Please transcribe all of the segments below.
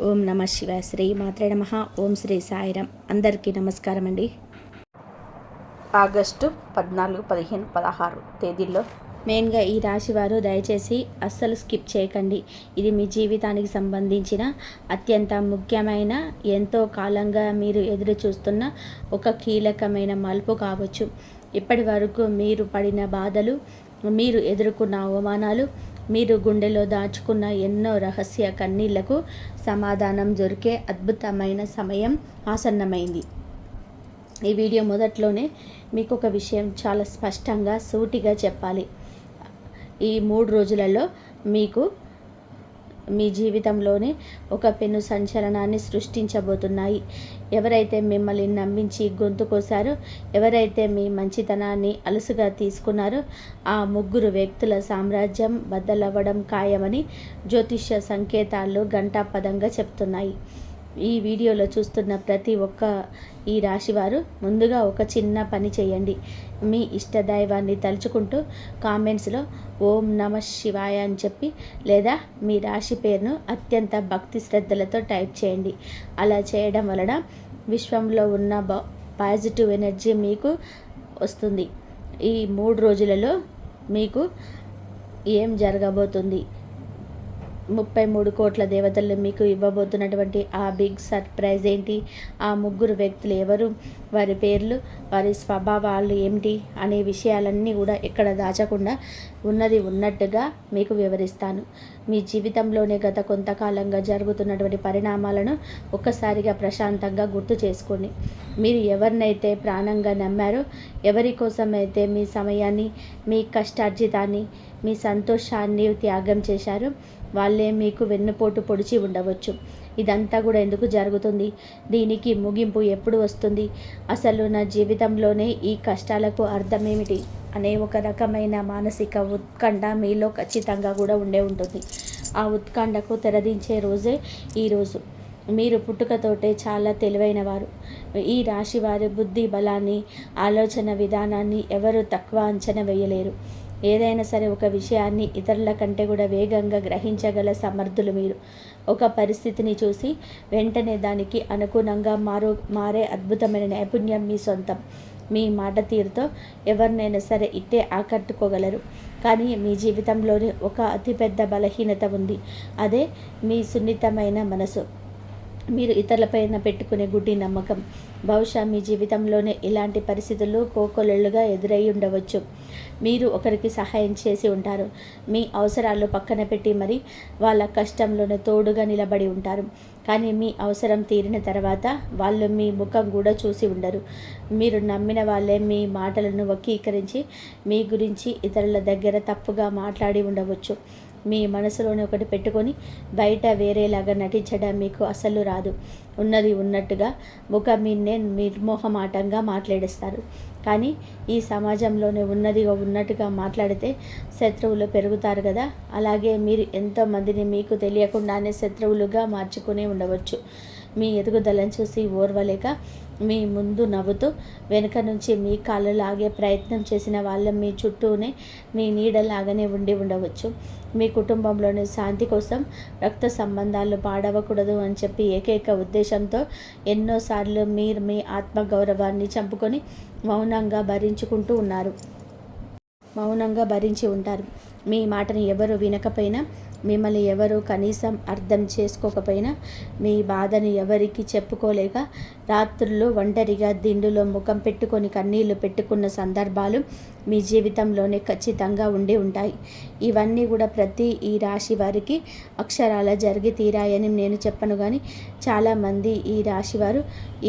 ఓం నమ శివాయ. శ్రీ మాత్రే నమః. ఓం శ్రీ సాయిరాం. అందరికీ నమస్కారం అండి. ఆగస్టు 14, 15, 16 తేదీల్లో మెయిన్గా ఈ రాశి వారు దయచేసి అస్సలు స్కిప్ చేయకండి. ఇది మీ జీవితానికి సంబంధించిన అత్యంత ముఖ్యమైన, ఎంతో కాలంగా మీరు ఎదురు చూస్తున్న ఒక కీలకమైన మలుపు కావచ్చు. ఇప్పటి వరకు మీరు పడిన బాధలు, మీరు ఎదుర్కొన్న అవమానాలు, మీరు గుండెలో దాచుకున్న ఎన్నో రహస్య కన్నీళ్లకు సమాధానం దొరికే అద్భుతమైన సమయం ఆసన్నమైంది. ఈ వీడియో మొదట్లోనే మీకు ఒక విషయం చాలా స్పష్టంగా సూటిగా చెప్పాలి. ఈ 3 రోజులలో మీకు మీ జీవితంలోనే ఒక పెను సంచలనాన్ని సృష్టించబోతున్నాయి. ఎవరైతే మిమ్మల్ని నమ్మించి గొంతు కోసారో, ఎవరైతే మీ మంచితనాన్ని అలుసుగా తీసుకున్నారో, ఆ 3 వ్యక్తుల సామ్రాజ్యం బద్దలవ్వడం ఖాయమని జ్యోతిష్య సంకేతాలు ఘంటాపథంగా చెప్తున్నాయి. ఈ వీడియోలో చూస్తున్న ప్రతి ఒక్క ఈ రాశివారు ముందుగా ఒక చిన్న పని చేయండి. మీ ఇష్టదైవాన్ని తలుచుకుంటూ కామెంట్స్లో ఓం నమ శివాయ అని చెప్పి, లేదా మీ రాశి పేరును అత్యంత భక్తి శ్రద్ధలతో టైప్ చేయండి. అలా చేయడం వలన విశ్వంలో ఉన్న పాజిటివ్ ఎనర్జీ మీకు వస్తుంది. ఈ 3 రోజులలో మీకు ఏం జరగబోతుంది, 33 కోట్ల దేవతలు మీకు ఇవ్వబోతున్నటువంటి ఆ బిగ్ సర్ప్రైజ్ ఏంటి, ఆ 3 వ్యక్తులు ఎవరు, వారి పేర్లు, వారి స్వభావాలు ఏమిటి అనే విషయాలన్నీ కూడా ఎక్కడ దాచకుండా ఉన్నది ఉన్నట్టుగా మీకు వివరిస్తాను. మీ జీవితంలోనే గత కొంతకాలంగా జరుగుతున్నటువంటి పరిణామాలను ఒక్కసారిగా ప్రశాంతంగా గుర్తు చేసుకోండి. మీరు ఎవరినైతే ప్రాణంగా నమ్మారో, ఎవరి కోసమైతే మీ సమయాన్ని, మీ కష్టార్జితాన్ని, మీ సంతోషాన్ని త్యాగం చేశారో, వాళ్ళే మీకు వెన్నుపోటు పొడిచి ఉండవచ్చు. ఇదంతా కూడా ఎందుకు జరుగుతుంది, దీనికి ముగింపు ఎప్పుడు వస్తుంది, అసలు నా జీవితంలోనే ఈ కష్టాలకు అర్థమేమిటి అనే ఒక రకమైన మానసిక ఉత్కంఠ మీలో ఖచ్చితంగా కూడా ఉండే ఉంటుంది. ఆ ఉత్కంఠకు తెరదించే రోజే ఈరోజు. మీరు పుట్టుకతోటే చాలా తెలివైన వారు. ఈ రాశి వారి బుద్ధి బలాన్ని, ఆలోచన విధానాన్ని ఎవరు తక్కువ అంచనా వేయలేరు. ఏదైనా సరే ఒక విషయాన్ని ఇతరుల కంటే కూడా వేగంగా గ్రహించగల సమర్థులు మీరు. ఒక పరిస్థితిని చూసి వెంటనే దానికి అనుగుణంగా మారే అద్భుతమైన నైపుణ్యం మీ సొంతం. మీ మాట తీరుతో ఎవరినైనా సరే ఇట్టే ఆకట్టుకోగలరు. కానీ మీ జీవితంలోనే ఒక అతిపెద్ద బలహీనత ఉంది. అదే మీ సున్నితమైన మనసు, మీరు ఇతరులపైన పెట్టుకునే గుడ్డి నమ్మకం. బహుశా మీ జీవితంలోనే ఇలాంటి పరిస్థితులు కోకొల్లలుగా ఎదురై ఉండవచ్చు. మీరు ఒకరికి సహాయం చేసి ఉంటారు. మీ అవసరాలు పక్కన పెట్టి మరి వాళ్ళ కష్టంలోనే తోడుగా నిలబడి ఉంటారు. కానీ మీ అవసరం తీరిన తర్వాత వాళ్ళు మీ ముఖం కూడా చూసి ఉండరు. మీరు నమ్మిన వాళ్ళే మీ మాటలను వక్రీకరించి మీ గురించి ఇతరుల దగ్గర తప్పుగా మాట్లాడి ఉండవచ్చు. మీ మనసులోనే ఒకటి పెట్టుకొని బయట వేరేలాగా నటించడం మీకు అసలు రాదు. ఉన్నది ఉన్నట్టుగా ముఖం మీన్నే నిర్మోహమాటంగా మాట్లాడేస్తారు. కానీ ఈ సమాజంలోనే ఉన్నదిగా ఉన్నట్టుగా మాట్లాడితే శత్రువులు పెరుగుతారు కదా. అలాగే మీరు ఎంతోమందిని మీకు తెలియకుండానే శత్రువులుగా మార్చుకునే ఉండవచ్చు. మీ ఎదుగుదలను చూసి ఓర్వలేక మీ ముందు నవ్వుతూ వెనుక నుంచి మీ కాళ్ళు లాగే ప్రయత్నం చేసిన వాళ్ళ మీ చుట్టూనే మీ నీడలాగానే ఉండి ఉండవచ్చు. మీ కుటుంబంలోని శాంతి కోసం రక్త సంబంధాలు పాడవకూడదు అని చెప్పి ఏకైక ఉద్దేశంతో ఎన్నోసార్లు మీరు మీ ఆత్మగౌరవాన్ని చంపుకొని మౌనంగా భరించి ఉంటారు. మీ మాటని ఎవరు వినకపోయినా, మిమ్మల్ని ఎవరు కనీసం అర్థం చేసుకోకపోయినా, మీ బాధను ఎవరికి చెప్పుకోలేక రాత్రులు ఒంటరిగా దిండులో ముఖం పెట్టుకొని కన్నీళ్లు పెట్టుకున్న సందర్భాలు మీ జీవితంలోనే ఖచ్చితంగా ఉండి ఉంటాయి. ఇవన్నీ కూడా ప్రతి ఈ రాశి వారికి అక్షరాల జరిగి తీరాయని నేను చెప్పను. కానీ చాలామంది ఈ రాశివారు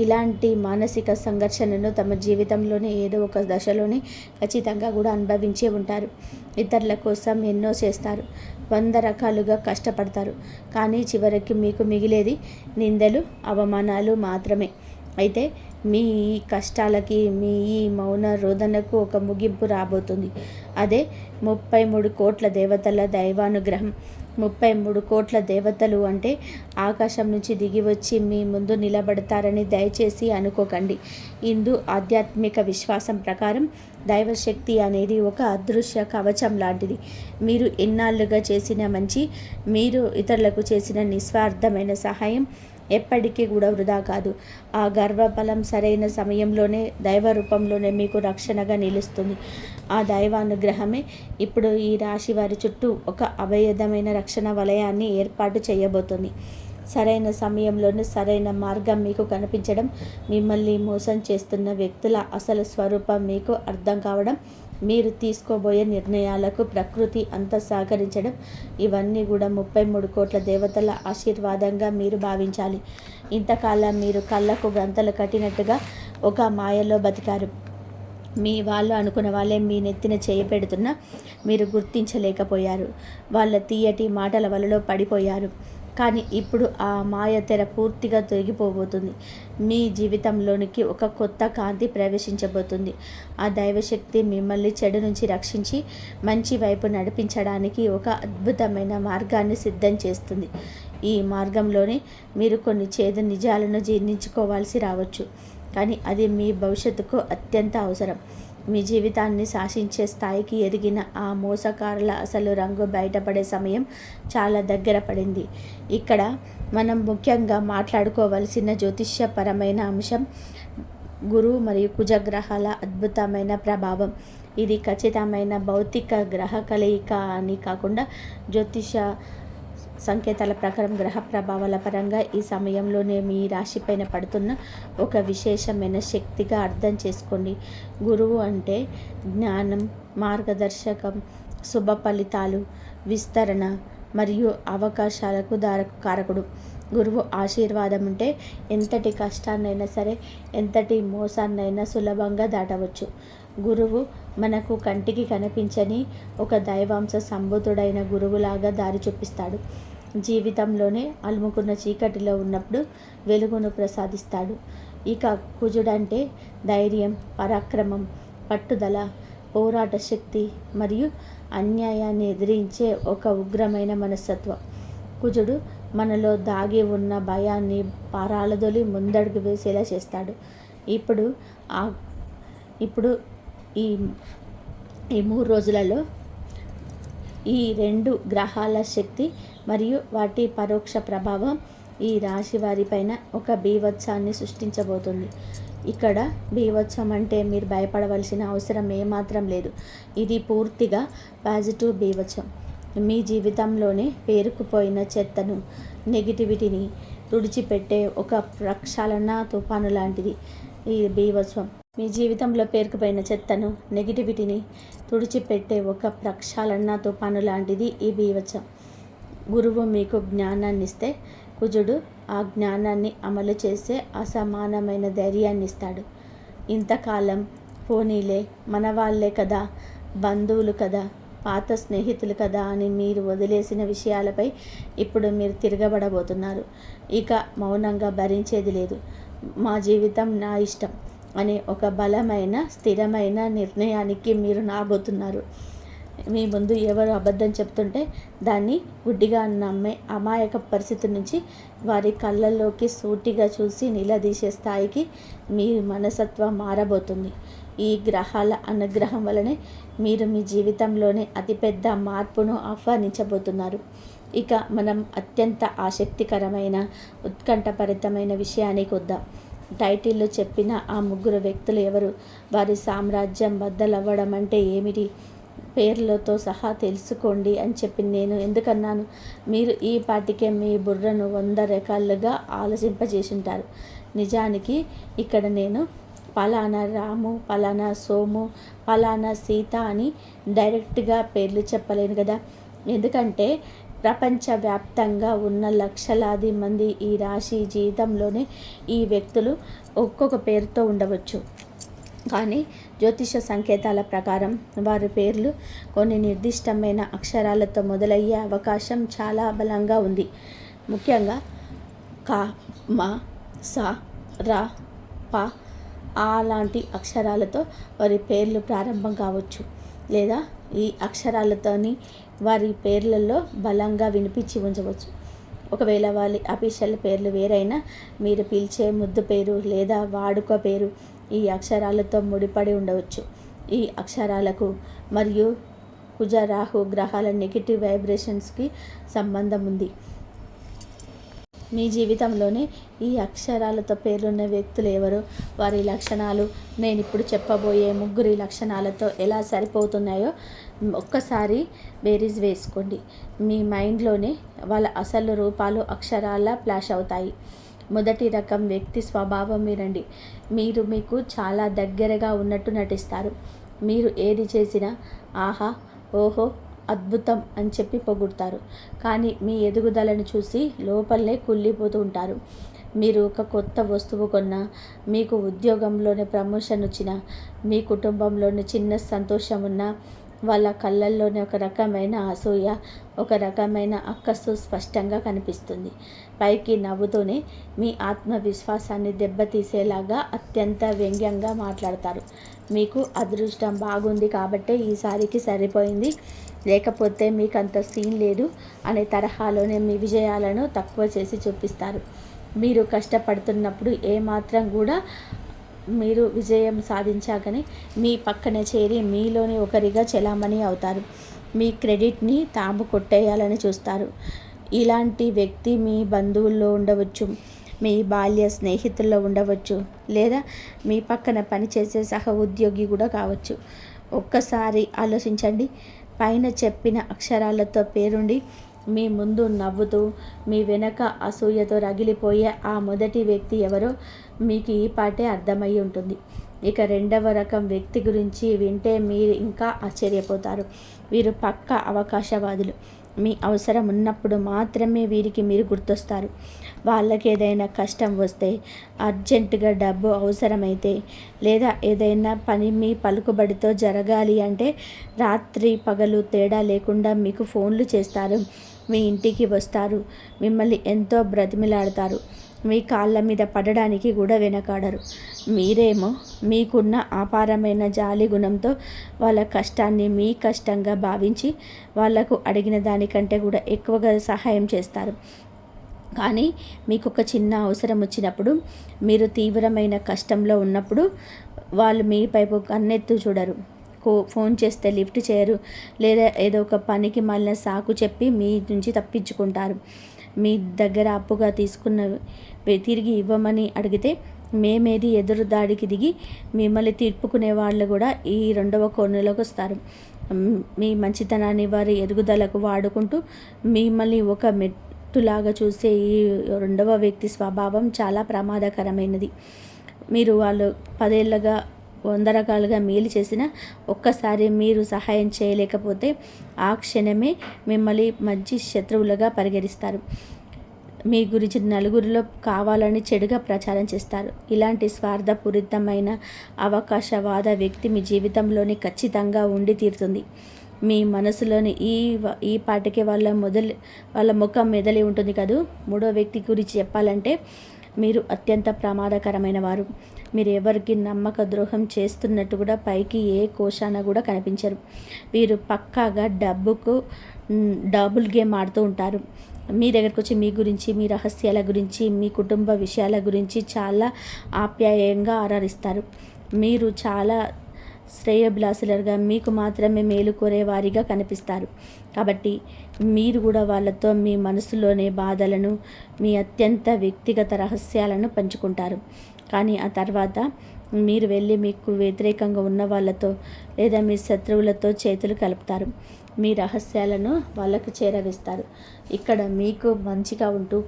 ఇలాంటి మానసిక సంఘర్షణను తమ జీవితంలోనే ఏదో ఒక దశలోనే ఖచ్చితంగా కూడా అనుభవించే ఉంటారు. ఇతరుల కోసం ఎన్నో చేస్తారు, 100 రకాలుగా కష్టపడతారు. కానీ చివరికి మీకు మిగిలేది నిందలు, అవమానాలు మాత్రమే. అయితే మీ కష్టాలకి, మీ ఈ మౌన రోదనకు ఒక ముగింపు రాబోతుంది. అదే 33 కోట్ల దేవతల దైవానుగ్రహం. 33 కోట్ల దేవతలు అంటే ఆకాశం నుంచి దిగి వచ్చి మీ ముందు నిలబడతారని దయచేసి అనుకోకండి. హిందూ ఆధ్యాత్మిక విశ్వాసం ప్రకారం దైవశక్తి అనేది ఒక అదృశ్య కవచం లాంటిది. మీరు ఎన్నాళ్ళుగా చేసిన మంచి, మీరు ఇతరులకు చేసిన నిస్వార్థమైన సహాయం ఎప్పటికీ కూడా వృధా కాదు. ఆ గర్వఫలం సరైన సమయంలోనే దైవ రూపంలోనే మీకు రక్షణగా నిలుస్తుంది. ఆ దైవానుగ్రహమే ఇప్పుడు ఈ రాశి వారి చుట్టూ ఒక అభేదమైన రక్షణ వలయాన్ని ఏర్పాటు చేయబోతుంది. సరైన సమయంలోనే సరైన మార్గం మీకు కనిపించడం, మిమ్మల్ని మోసం చేస్తున్న వ్యక్తుల అసలు స్వరూపం మీకు అర్థం కావడం, మీరు తీసుకోబోయే నిర్ణయాలకు ప్రకృతి అంతా సహకరించడం, ఇవన్నీ కూడా 33 కోట్ల దేవతల ఆశీర్వాదంగా మీరు భావించాలి. ఇంతకాలం మీరు కళ్ళకు గంతలు కట్టినట్టుగా ఒక మాయలో బతికారు. మీ వాళ్ళు అనుకున్న వాళ్ళే మీ నెత్తిన చేయపెడుతున్నా మీరు గుర్తించలేకపోయారు. వాళ్ళ తీయటి మాటల వలలో పడిపోయారు. కానీ ఇప్పుడు ఆ మాయ తెర పూర్తిగా తొలగిపోబోతుంది. మీ జీవితంలోనికి ఒక కొత్త కాంతి ప్రవేశించబోతుంది. ఆ దైవశక్తి మిమ్మల్ని చెడు నుంచి రక్షించి మంచి వైపు నడిపించడానికి ఒక అద్భుతమైన మార్గాన్ని సిద్ధం చేస్తుంది. ఈ మార్గంలోనే మీరు కొన్ని చేదు నిజాలను జీర్ణించుకోవాల్సి రావచ్చు. కానీ అది మీ భవిష్యత్తుకు అత్యంత అవసరం. మీ జీవితాన్ని శాసించే స్థాయికి ఎదిగిన ఆ మోసకారుల అసలు రంగు బయటపడే సమయం చాలా దగ్గర పడింది. ఇక్కడ మనం ముఖ్యంగా మాట్లాడుకోవలసిన జ్యోతిష్యపరమైన అంశం గురువు మరియు కుజగ్రహాల అద్భుతమైన ప్రభావం. ఇది ఖచ్చితమైన భౌతిక గ్రహ కలయిక అని కాకుండా జ్యోతిష సంకేతాల ప్రకారం గ్రహ ప్రభావాల పరంగా ఈ సమయంలోనే మీ రాశిపైన పడుతున్న ఒక విశేషమైన శక్తిగా అర్థం చేసుకోండి. గురువు అంటే జ్ఞానం, మార్గదర్శకం, శుభ ఫలితాలు, విస్తరణ మరియు అవకాశాలకు కారకుడు. గురువు ఆశీర్వాదం ఉంటే ఎంతటి కష్టాన్నైనా సరే, ఎంతటి మోసాన్నైనా సులభంగా దాటవచ్చు. గురువు మనకు కంటికి కనిపించని ఒక దైవాంశ సంభూతుడైన గురువులాగా దారి చూపిస్తాడు. జీవితంలోనే అలుముకున్న చీకటిలో ఉన్నప్పుడు వెలుగును ప్రసాదిస్తాడు. ఇక కుజుడంటే ధైర్యం, పరాక్రమం, పట్టుదల, పోరాట శక్తి మరియు అన్యాయాన్ని ఎదిరించే ఒక ఉగ్రమైన మనస్తత్వం. కుజుడు మనలో దాగి ఉన్న భయాన్ని పారాలదొలి ముందడుగు వేసేలా చేస్తాడు. ఇప్పుడు ఈ 3 రోజులలో ఈ 2 గ్రహాల శక్తి మరియు వాటి పరోక్ష ప్రభావం ఈ రాశి వారిపైన ఒక బీభత్సాన్ని సృష్టించబోతుంది. ఇక్కడ బీభత్సం అంటే మీరు భయపడవలసిన అవసరం ఏమాత్రం లేదు. ఇది పూర్తిగా పాజిటివ్ బీభత్సం. మీ జీవితంలోనే పేరుకుపోయిన చెత్తను, నెగిటివిటీని తుడిచిపెట్టే ఒక ప్రక్షాళన తుఫాను లాంటిది ఈ బీభత్సం. మీ జీవితంలో పేరుకుపోయిన చెత్తను, నెగిటివిటీని తుడిచిపెట్టే ఒక ప్రక్షాళన తుఫాను లాంటిది ఈ బీభత్సం. గురువు మీకు జ్ఞానాన్ని ఇస్తే కుజుడు ఆ జ్ఞానాన్ని అమలు చేసే అసమానమైన ధైర్యాన్ని ఇస్తాడు. ఇంతకాలం పోనీలే, మన వాళ్ళే కదా, బంధువులు కదా, పాత స్నేహితులు కదా అని మీరు వదిలేసిన విషయాలపై ఇప్పుడు మీరు తిరగబడబోతున్నారు. ఇక మౌనంగా భరించేది లేదు. మా జీవితం నా ఇష్టం అనే ఒక బలమైన, స్థిరమైన నిర్ణయానికి మీరు రాబోతున్నారు. మీ ముందు ఎవరు అబద్ధం చెప్తుంటే దాన్ని గుడ్డిగా నమ్మే అమాయక పరిస్థితి నుంచి వారి కళ్ళల్లోకి సూటిగా చూసి నిలదీసే స్థాయికి మీ మనస్తత్వం మారబోతుంది. ఈ గ్రహాల అనుగ్రహం వలనే మీరు మీ జీవితంలోనే అతిపెద్ద మార్పును ఆహ్వానించబోతున్నారు. ఇక మనం అత్యంత ఆసక్తికరమైన, ఉత్కంఠభరితమైన విషయానికి వద్దాం. టైటిల్లో చెప్పిన ఆ 3 వ్యక్తులు ఎవరు? వారి సామ్రాజ్యం బద్దలవ్వడం అంటే ఏమిటి? పేర్లతో సహా తెలుసుకోండి అని చెప్పి నేను ఎందుకన్నాను? మీరు ఈ పాటికే మీ బుర్రను 100 రకాలుగా ఆలోచింపజేసుంటారు. నిజానికి ఇక్కడ నేను పలానా రాము, పలానా సోము, పలానా సీత అని డైరెక్ట్గా పేర్లు చెప్పలేను కదా. ఎందుకంటే ప్రపంచవ్యాప్తంగా ఉన్న లక్షలాది మంది ఈ రాశి జీవితంలోనే ఈ వ్యక్తులు ఒక్కొక్క పేరుతో ఉండవచ్చు. కానీ జ్యోతిష సంకేతాల ప్రకారం వారి పేర్లు కొన్ని నిర్దిష్టమైన అక్షరాలతో మొదలయ్యే అవకాశం చాలా బలంగా ఉంది. ముఖ్యంగా క, మ, స, ర, ప, ఆ లాంటి అక్షరాలతో వారి పేర్లు ప్రారంభం కావచ్చు. లేదా ఈ అక్షరాలతోని వారి పేర్లలో బలంగా వినిపించి ఉంచవచ్చు. ఒకవేళ వాళ్ళ అఫీషియల్ పేర్లు వేరైనా మీరు పిలిచే ముద్దు పేరు లేదా వాడుక పేరు ఈ అక్షరాలతో ముడిపడి ఉండవచ్చు. ఈ అక్షరాలకు మరియు కుజ రాహు గ్రహాల నెగిటివ్ వైబ్రేషన్స్కి సంబంధం ఉంది. మీ జీవితంలోనే ఈ అక్షరాలతో పేర్లున్న వ్యక్తులు ఎవరో, వారి లక్షణాలు నేను ఇప్పుడు చెప్పబోయే ముగ్గురి లక్షణాలతో ఎలా సరిపోతున్నాయో ఒక్కసారి బేరీజ్ వేసుకోండి. మీ మైండ్లోనే వాళ్ళ అసలు రూపాలు అక్షరాల ఫ్లాష్ అవుతాయి. మొదటి రకం వ్యక్తి స్వభావం వినండి. మీరు మీకు చాలా దగ్గరగా ఉన్నట్టు నటిస్తారు. మీరు ఏది చేసినా ఆహా, ఓహో, అద్భుతం అని చెప్పి పొగుడతారు. కానీ మీ ఎదుగుదలను చూసి లోపలనే కుళ్ళిపోతూ ఉంటారు. మీరు ఒక కొత్త వస్తువు కొన్నా, మీకు ఉద్యోగంలోనే ప్రమోషన్ వచ్చినా, మీ కుటుంబంలోని చిన్న సంతోషం ఉన్నా వాళ్ళ కళ్ళల్లోనే ఒక రకమైన అసూయ, ఒక రకమైన అక్కసు స్పష్టంగా కనిపిస్తుంది. పైకి నవ్వుతూనే మీ ఆత్మవిశ్వాసాన్ని దెబ్బతీసేలాగా అత్యంత వ్యంగ్యంగా మాట్లాడతారు. మీకు అదృష్టం బాగుంది కాబట్టే ఈసారికి సరిపోయింది, లేకపోతే మీకు అంత సీన్ లేదు అనే తరహాలోనే మీ విజయాలను తక్కువ చేసి చూపిస్తారు. మీరు కష్టపడుతున్నప్పుడు ఏమాత్రం కూడా మీరు విజయం సాధించాకనే మీ పక్కనే చేరి మీలోని ఒకరిగా చెలామణి అవుతారు. మీ క్రెడిట్ని తాము కొట్టేయాలని చూస్తారు. ఇలాంటి వ్యక్తి మీ బంధువుల్లో ఉండవచ్చు, మీ బాల్య స్నేహితుల్లో ఉండవచ్చు, లేదా మీ పక్కన పనిచేసే సహ ఉద్యోగి కూడా కావచ్చు. ఒక్కసారి ఆలోచించండి. పైన చెప్పిన అక్షరాలతో పేరుండి మీ ముందు నవ్వుతూ మీ వెనక అసూయతో రగిలిపోయే ఆ మొదటి వ్యక్తి ఎవరో మీకు ఈ పాటే అర్థమై ఉంటుంది. ఇక రెండవ రకం వ్యక్తి గురించి వింటే మీరు ఇంకా ఆశ్చర్యపోతారు. వీరు పక్కా అవకాశవాదులు. మీ అవసరం ఉన్నప్పుడు మాత్రమే వీరికి మీరు గుర్తొస్తారు. వాళ్ళకి ఏదైనా కష్టం వస్తే, అర్జెంటుగా డబ్బు అవసరమైతే, లేదా ఏదైనా పని మీ పలుకుబడితో జరగాలి అంటే రాత్రి పగలు తేడా లేకుండా మీకు ఫోన్లు చేస్తారు. మీ ఇంటికి వస్తారు. మిమ్మల్ని ఎంతో బ్రతిమిలాడతారు. మీ కాళ్ళ మీద పడడానికి కూడా వెనకాడరు. మీరేమో మీకున్న అపారమైన జాలి గుణంతో వాళ్ళ కష్టాన్ని మీ కష్టంగా భావించి వాళ్లకు అడిగిన దానికంటే కూడా ఎక్కువగా సహాయం చేస్తారు. కానీ మీకు ఒక చిన్న అవసరం వచ్చినప్పుడు, మీరు తీవ్రమైన కష్టంలో ఉన్నప్పుడు వాళ్ళు మీ పైపు కన్నెత్తు చూడరు. ఫోన్ చేస్తే లిఫ్ట్ చేయరు, లేదా ఏదో ఒక పనికి మాలిన సాకు చెప్పి మీ నుంచి తప్పించుకుంటారు. మీ దగ్గర అప్పుగా తీసుకున్నవి తిరిగి ఇవ్వమని అడిగితే మేమేది ఎదురు దాడికి దిగి మిమ్మల్ని తిప్పుకునే వాళ్ళు కూడా ఈ రెండవ కోణంలోకి వస్తారు. మీ మంచితనాన్ని వారి ఎదుగుదలకు వాడుకుంటూ మిమ్మల్ని ఒక మెట్టులాగా చూసే ఈ రెండవ వ్యక్తి స్వభావం చాలా ప్రమాదకరమైనది. మీరు వాళ్ళు 10 ఏళ్ళగా 100 రకాలుగా మేలు చేసినా ఒక్కసారి మీరు సహాయం చేయలేకపోతే ఆ క్షణమే మిమ్మల్ని మంచి శత్రువులుగా పరిగణిస్తారు. మీ గురించి నలుగురిలో కావాలని చెడుగా ప్రచారం చేస్తారు. ఇలాంటి స్వార్థపూరితమైన అవకాశవాద వ్యక్తి మీ జీవితంలోని ఖచ్చితంగా ఉండి తీరుతుంది. మీ మనసులోని ఈ పాటికే వాళ్ళ ముఖం మెదలి ఉంటుంది కదూ. మూడో వ్యక్తి గురించి చెప్పాలంటే మీరు అత్యంత ప్రమాదకరమైన వారు. మీరు ఎవరికి నమ్మక ద్రోహం చేస్తున్నట్టు కూడా పైకి ఏ కోశాన కూడా కనిపించరు. వీరు పక్కాగా డబుల్ గేమ్ ఆడుతూ ఉంటారు. మీ దగ్గరకు వచ్చి మీ గురించి, మీ రహస్యాల గురించి, మీ కుటుంబ విషయాల గురించి చాలా ఆప్యాయంగా ఆరాధిస్తారు. మీరు చాలా శ్రేయోభిలాషులుగా, మీకు మాత్రమే మేలు కోరేవారిగా కనిపిస్తారు. కాబట్టి మీరు కూడా వాళ్ళతో మీ మనసులోని బాధలను, మీ అత్యంత వ్యక్తిగత రహస్యాలను పంచుకుంటారు. కానీ ఆ తర్వాత మీరు వెళ్ళి మీకు వ్యతిరేకంగా ఉన్న వాళ్ళతో లేదా మీ శత్రువులతో చేతులు కలుపుతారు. మీ రహస్యాలను వాళ్ళకు చేరవేస్తారు. ఇక్కడ మీకు మంచిగా ఉంటూ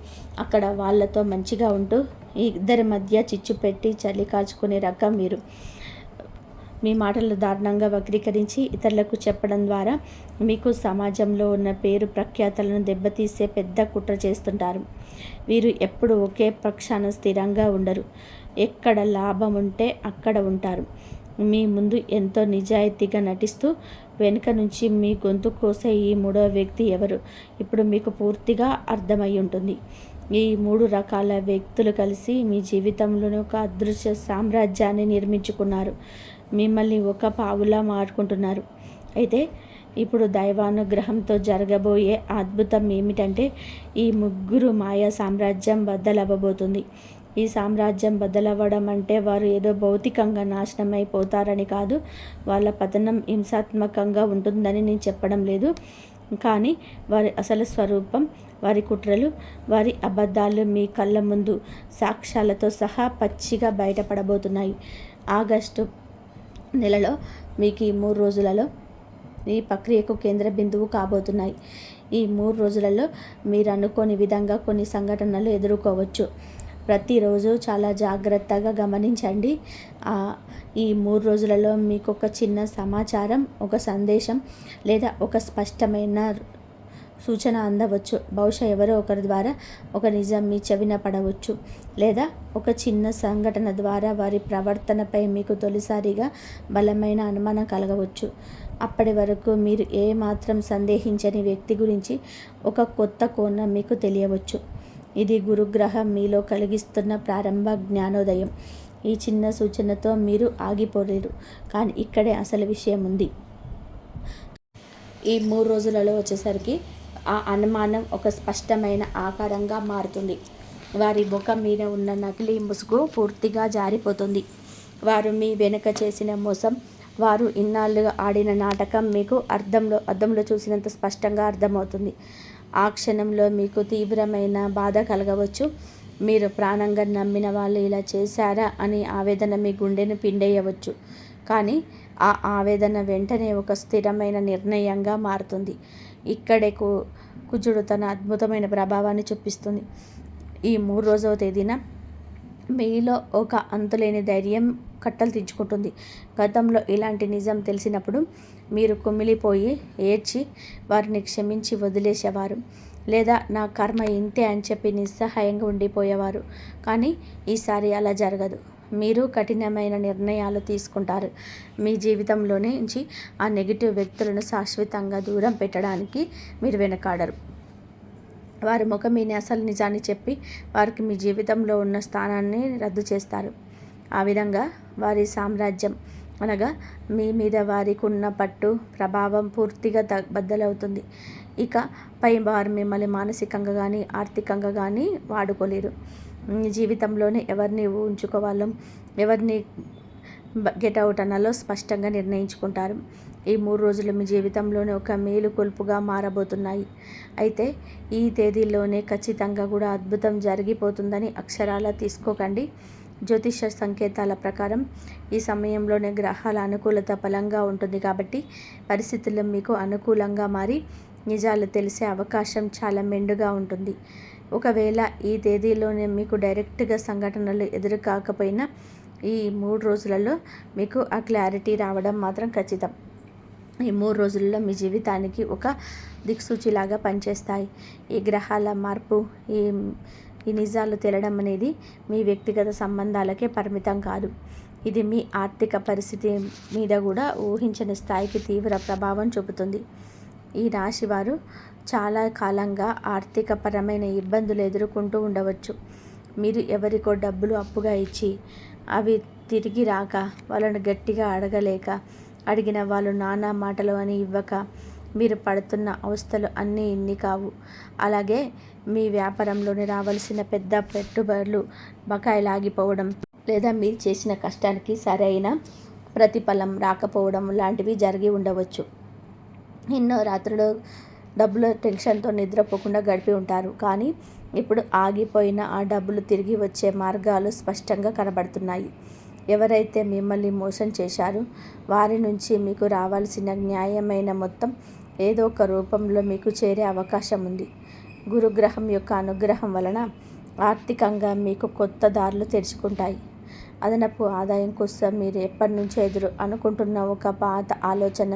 అక్కడ వాళ్ళతో మంచిగా ఉంటూ ఈ ఇద్దరి మధ్య చిచ్చు పెట్టి చలి కాల్చుకునే రకం మీరు. మీ మాటలు దారుణంగా వక్రీకరించి ఇతరులకు చెప్పడం ద్వారా మీకు సమాజంలో ఉన్న పేరు ప్రఖ్యాతలను దెబ్బతీసే పెద్ద కుట్ర చేస్తుంటారు. వీరు ఎప్పుడు ఒకే పక్షాన స్థిరంగా ఉండరు. ఎక్కడ లాభం ఉంటే అక్కడ ఉంటారు. మీ ముందు ఎంతో నిజాయితీగా నటిస్తూ వెనుక నుంచి మీ గొంతు కోసే ఈ మూడవ వ్యక్తి ఎవరు ఇప్పుడు మీకు పూర్తిగా అర్థమై ఉంటుంది. ఈ 3 రకాల వ్యక్తులు కలిసి మీ జీవితంలోని ఒక అదృశ్య సామ్రాజ్యాన్ని నిర్మించుకున్నారు. మిమ్మల్ని ఒక పావులా మారుకుంటున్నారు. అయితే ఇప్పుడు దైవానుగ్రహంతో జరగబోయే అద్భుతం ఏమిటంటే ఈ ముగ్గురు మాయా సామ్రాజ్యం బద్దలవ్వబోతుంది. ఈ సామ్రాజ్యం బద్దలవ్వడం అంటే వారు ఏదో భౌతికంగా నాశనం అయిపోతారని కాదు. వాళ్ళ పతనం హింసాత్మకంగా ఉంటుందని నేను చెప్పడం లేదు. కానీ వారి అసలు స్వరూపం, వారి కుట్రలు, వారి అబద్ధాలు మీ కళ్ళ ముందు సాక్ష్యాలతో సహా పచ్చిగా బయటపడబోతున్నాయి. ఆగస్టు నెలలో మీకు ఈ 3 రోజులలో ఈ ప్రక్రియకు కేంద్ర బిందువు కాబోతున్నాయి. ఈ 3 రోజులలో మీరు అనుకోని విధంగా కొన్ని సంఘటనలు ఎదుర్కోవచ్చు. ప్రతిరోజు చాలా జాగ్రత్తగా గమనించండి. ఈ 3 రోజులలో మీకు ఒక చిన్న సమాచారం, ఒక సందేశం లేదా ఒక స్పష్టమైన సూచన అందవచ్చు. బహుశా ఎవరో ఒకరి ద్వారా ఒక నిజం మీ చెవిన పడవచ్చు, లేదా ఒక చిన్న సంఘటన ద్వారా వారి ప్రవర్తనపై మీకు తొలిసారిగా బలమైన అనుమానం కలగవచ్చు. అప్పటి వరకు మీరు ఏమాత్రం సందేహించని వ్యక్తి గురించి ఒక కొత్త కోణం మీకు తెలియవచ్చు. ఇది గురుగ్రహం మీలో కలిగిస్తున్న ప్రారంభ జ్ఞానోదయం. ఈ చిన్న సూచనతో మీరు ఆగిపోలేరు, కానీ ఇక్కడే అసలు విషయం ఉంది. ఈ 3 రోజులలో వచ్చేసరికి ఆ అనుమానం ఒక స్పష్టమైన ఆకారంగా మారుతుంది. వారి ముఖం మీద ఉన్న నకిలీ ముసుగు పూర్తిగా జారిపోతుంది. వారు మీ వెనుక చేసిన మోసం, వారు ఇన్నాళ్ళుగా ఆడిన నాటకం మీకు అద్దంలో చూసినంత స్పష్టంగా అర్థమవుతుంది. ఆ క్షణంలో మీకు తీవ్రమైన బాధ కలగవచ్చు. మీరు ప్రాణంగా నమ్మిన వాళ్ళు ఇలా చేశారా అని ఆవేదన మీ గుండెను పిండేయవచ్చు. కానీ ఆ ఆవేదన వెంటనే ఒక స్థిరమైన నిర్ణయంగా మారుతుంది. ఇక్కడే కుజుడు తన అద్భుతమైన ప్రభావాన్ని చూపిస్తుంది. ఈ 3వ తేదీన మీలో ఒక అంతులేని ధైర్యం కట్టలు తెంచుకుంటుంది. గతంలో ఇలాంటి నిజం తెలిసినప్పుడు మీరు కుమిలిపోయి ఏడ్చి వారిని క్షమించి వదిలేసేవారు, లేదా నా కర్మ ఇంతే అని చెప్పి నిస్సహాయంగా ఉండిపోయేవారు. కానీ ఈసారి అలా జరగదు. మీరు కఠినమైన నిర్ణయాలు తీసుకుంటారు. మీ జీవితంలో నుంచి ఆ నెగిటివ్ వ్యక్తులను శాశ్వతంగా దూరం పెట్టడానికి మీరు వెనకాడరు. వారి ముఖం మీ అసలు నిజాన్ని చెప్పి వారికి మీ జీవితంలో ఉన్న స్థానాన్ని రద్దు చేస్తారు. ఆ విధంగా వారి సామ్రాజ్యం అనగా మీ మీద వారికి ఉన్న పట్టు, ప్రభావం పూర్తిగా బద్దలవుతుంది. ఇక పై వారు మిమ్మల్ని మానసికంగా కానీ ఆర్థికంగా కానీ వాడుకోలేరు. మీ జీవితంలోనే ఎవరిని ఉంచుకోవాలో, ఎవరిని గెట్ అవుట్ అనాలో స్పష్టంగా నిర్ణయించుకుంటారు. ఈ 3 రోజులు మీ జీవితంలోనే ఒక మేలుకొల్పుగా మారబోతున్నాయి. అయితే ఈ తేదీల్లోనే ఖచ్చితంగా కూడా అద్భుతం జరిగిపోతుందని అక్షరాలా తీసుకోకండి. జ్యోతిష సంకేతాల ప్రకారం ఈ సమయంలోనే గ్రహాల అనుకూలత బలంగా ఉంటుంది. కాబట్టి పరిస్థితులు మీకు అనుకూలంగా మారి నిజాలు తెలిసే అవకాశం చాలా మెండుగా ఉంటుంది. ఒకవేళ ఈ తేదీలోనే మీకు డైరెక్ట్గా సంఘటనలు ఎదురు కాకపోయినా ఈ 3 రోజులలో మీకు ఆ క్లారిటీ రావడం మాత్రం ఖచ్చితం. ఈ 3 రోజుల్లో మీ జీవితానికి ఒక దిక్సూచిలాగా పనిచేస్తాయి. ఈ గ్రహాల మార్పు, ఈ నిజాలు తేలడం అనేది మీ వ్యక్తిగత సంబంధాలకే పరిమితం కాదు. ఇది మీ ఆర్థిక పరిస్థితి మీద కూడా ఊహించని స్థాయికి తీవ్ర ప్రభావం చూపుతుంది. ఈ రాశి వారు చాలా కాలంగా ఆర్థికపరమైన ఇబ్బందులు ఎదుర్కొంటూ ఉండవచ్చు. మీరు ఎవరికో డబ్బులు అప్పుగా ఇచ్చి అవి తిరిగి రాక, వాళ్ళను గట్టిగా అడగలేక, అడిగిన వాళ్ళు నానా మాటలు అని ఇవ్వక మీరు పడుతున్న అవస్థలు అన్నీ ఇన్ని కావు. అలాగే మీ వ్యాపారంలోని రావాల్సిన పెద్ద పెట్టుబడులు బకాయిలాగిపోవడం, లేదా మీరు చేసిన కష్టానికి సరైన ప్రతిఫలం రాకపోవడం లాంటివి జరిగి ఉండవచ్చు. ఎన్నో రాత్రులు డబ్బుల టెన్షన్తో నిద్రపోకుండా గడిపి ఉంటారు. కానీ ఇప్పుడు ఆగిపోయిన ఆ డబ్బులు తిరిగి వచ్చే మార్గాలు స్పష్టంగా కనబడుతున్నాయి. ఎవరైతే మిమ్మల్ని మోసం చేశారో వారి నుంచి మీకు రావాల్సిన న్యాయమైన మొత్తం ఏదో ఒక రూపంలో మీకు చేరే అవకాశం ఉంది. గురుగ్రహం యొక్క అనుగ్రహం వలన ఆర్థికంగా మీకు కొత్త దారులు తెరుచుకుంటాయి. అదనపు ఆదాయం కోసం మీరు ఎప్పటి నుంచో అనుకుంటున్న ఒక పాత ఆలోచన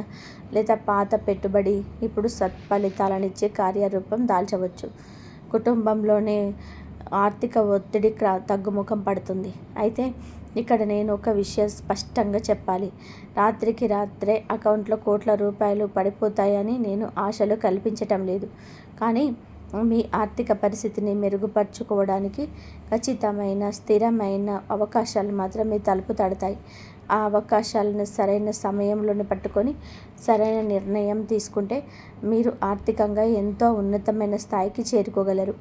లేదా పాత పెట్టుబడి ఇప్పుడు సత్ఫలితాలనిచ్చే కార్యరూపం దాల్చవచ్చు. కుటుంబంలోనే ఆర్థిక ఒత్తిడి తగ్గుముఖం పడుతుంది. అయితే ఇక్కడ నేను ఒక విషయం స్పష్టంగా చెప్పాలి. రాత్రికి రాత్రే అకౌంట్లో కోట్ల రూపాయలు పడిపోతాయని నేను ఆశలు కల్పించటం లేదు. కానీ మీ ఆర్థిక పరిస్థితిని మెరుగుపరుచుకోవడానికి ఖచ్చితమైన స్థిరమైన అవకాశాలు మాత్రం మీ తలుపు తడతాయి. ఆ అవకాశాలను సరైన సమయంలోనే పట్టుకొని సరైన నిర్ణయం తీసుకుంటే మీరు ఆర్థికంగా ఎంతో ఉన్నతమైన స్థాయికి చేరుకోగలరు.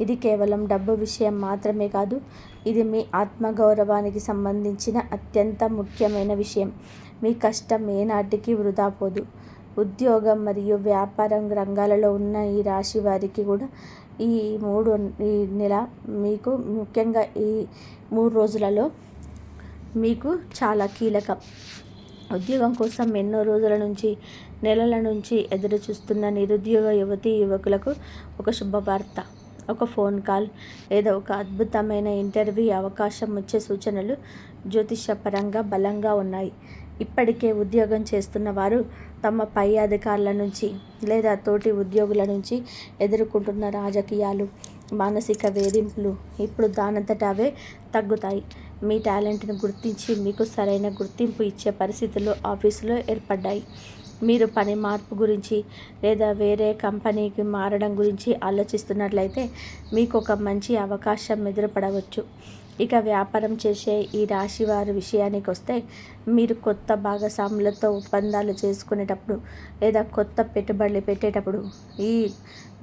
ఇది కేవలం డబ్బు విషయం మాత్రమే కాదు, ఇది మీ ఆత్మగౌరవానికి సంబంధించిన అత్యంత ముఖ్యమైన విషయం. మీ కష్టం ఏనాటికి వృధా పోదు. ఉద్యోగం మరియు వ్యాపారం రంగాలలో ఉన్న ఈ రాశి వారికి కూడా ఈ నెల మీకు ముఖ్యంగా ఈ 3 రోజులలో మీకు చాలా కీలకం. ఉద్యోగం కోసం ఎన్నో రోజుల నుంచి, నెలల నుంచి ఎదురు చూస్తున్న నిరుద్యోగ యువతీ యువకులకు ఒక శుభవార్త, ఒక ఫోన్ కాల్ లేదా ఒక అద్భుతమైన ఇంటర్వ్యూ అవకాశం వచ్చే సూచనలు జ్యోతిషపరంగా బలంగా ఉన్నాయి. ఇప్పటికే ఉద్యోగం చేస్తున్న వారు తమ పై అధికారుల నుంచి లేదా తోటి ఉద్యోగుల నుంచి ఎదుర్కొంటున్న రాజకీయాలు, మానసిక వేధింపులు ఇప్పుడు దానంతట అవే తగ్గుతాయి. మీ టాలెంట్ను గుర్తించి మీకు సరైన గుర్తింపు ఇచ్చే పరిస్థితులు ఆఫీసులో ఏర్పడ్డాయి. మీరు పని మార్పు గురించి లేదా వేరే కంపెనీకి మారడం గురించి ఆలోచిస్తున్నట్లయితే మీకు ఒక మంచి అవకాశం ఎదురుపడవచ్చు. ఇక వ్యాపారం చేసే ఈ రాశి వారి విషయానికి వస్తే, మీరు కొత్త భాగస్వాములతో ఒప్పందాలు చేసుకునేటప్పుడు లేదా కొత్త పెట్టుబడులు పెట్టేటప్పుడు ఈ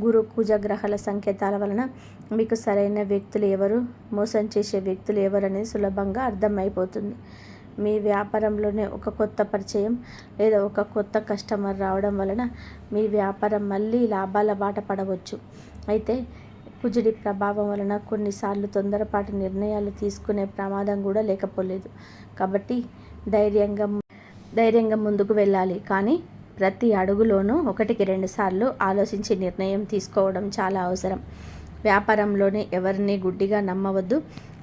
గురు కుజ గ్రహాల సంకేతాల వలన మీకు సరైన వ్యక్తులు ఎవరు, మోసం చేసే వ్యక్తులు ఎవరు అనేది సులభంగా అర్థమైపోతుంది. మీ వ్యాపారంలోనే ఒక కొత్త పరిచయం లేదా ఒక కొత్త కస్టమర్ రావడం వలన మీ వ్యాపారం మళ్ళీ లాభాల బాట పడవచ్చు. అయితే కుజుడి ప్రభావం వలన కొన్నిసార్లు తొందరపాటు నిర్ణయాలు తీసుకునే ప్రమాదం కూడా లేకపోలేదు. కాబట్టి ధైర్యంగా ముందుకు వెళ్ళాలి. కానీ ప్రతి అడుగులోనూ 1-2 సార్లు ఆలోచించి నిర్ణయం తీసుకోవడం చాలా అవసరం. వ్యాపారంలోనే ఎవరిని గుడ్డిగా నమ్మవద్దు.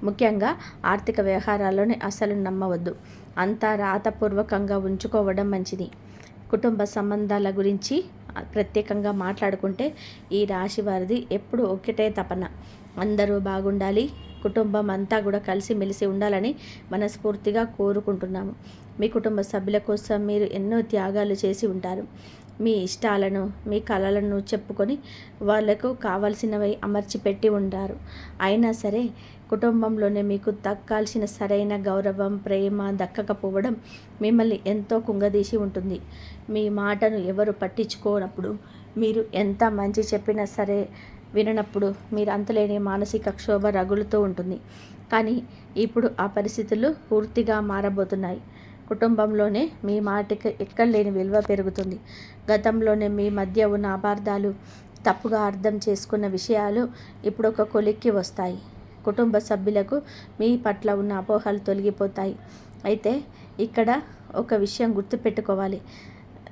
ముఖ్యంగా ఆర్థిక వ్యవహారాల్లోనే అసలు నమ్మవద్దు. అంతా రాతపూర్వకంగా ఉంచుకోవడం మంచిది. కుటుంబ సంబంధాల గురించి ప్రత్యేకంగా మాట్లాడుకుంటే ఈ రాశి వారిది ఎప్పుడు ఒకటే తపన, అందరూ బాగుండాలి, కుటుంబం అంతా కూడా కలిసిమెలిసి ఉండాలని మనస్ఫూర్తిగా కోరుకుంటున్నాము. మీ కుటుంబ సభ్యుల కోసం మీరు ఎన్నో త్యాగాలు చేసి ఉంటారు. మీ ఇష్టాలను, మీ కలలను చెప్పుకొని వాళ్లకు కావాల్సినవి అమర్చిపెట్టి ఉంటారు. అయినా సరే కుటుంబంలోనే మీకు దక్కాల్సిన సరైన గౌరవం, ప్రేమ దక్కకపోవడం మిమ్మల్ని ఎంతో కుంగదీసి ఉంటుంది. మీ మాటను ఎవరు పట్టించుకోనప్పుడు, మీరు ఎంత మంచి చెప్పినా సరే విననప్పుడు మీరు అంతులేని మానసిక క్షోభ రగులుతూ ఉంటుంది. కానీ ఇప్పుడు ఆ పరిస్థితులు పూర్తిగా మారబోతున్నాయి. కుటుంబంలోనే మీ మాటకి ఎక్కడలేని విలువ పెరుగుతుంది. గతంలోనే మీ మధ్య ఉన్న అపార్థాలు, తప్పుగా అర్థం చేసుకున్న విషయాలు ఇప్పుడు ఒక కొలిక్కి వస్తాయి. కుటుంబ సభ్యులకు మీ పట్ల ఉన్న అపోహలు తొలగిపోతాయి. అయితే ఇక్కడ ఒక విషయం గుర్తుపెట్టుకోవాలి.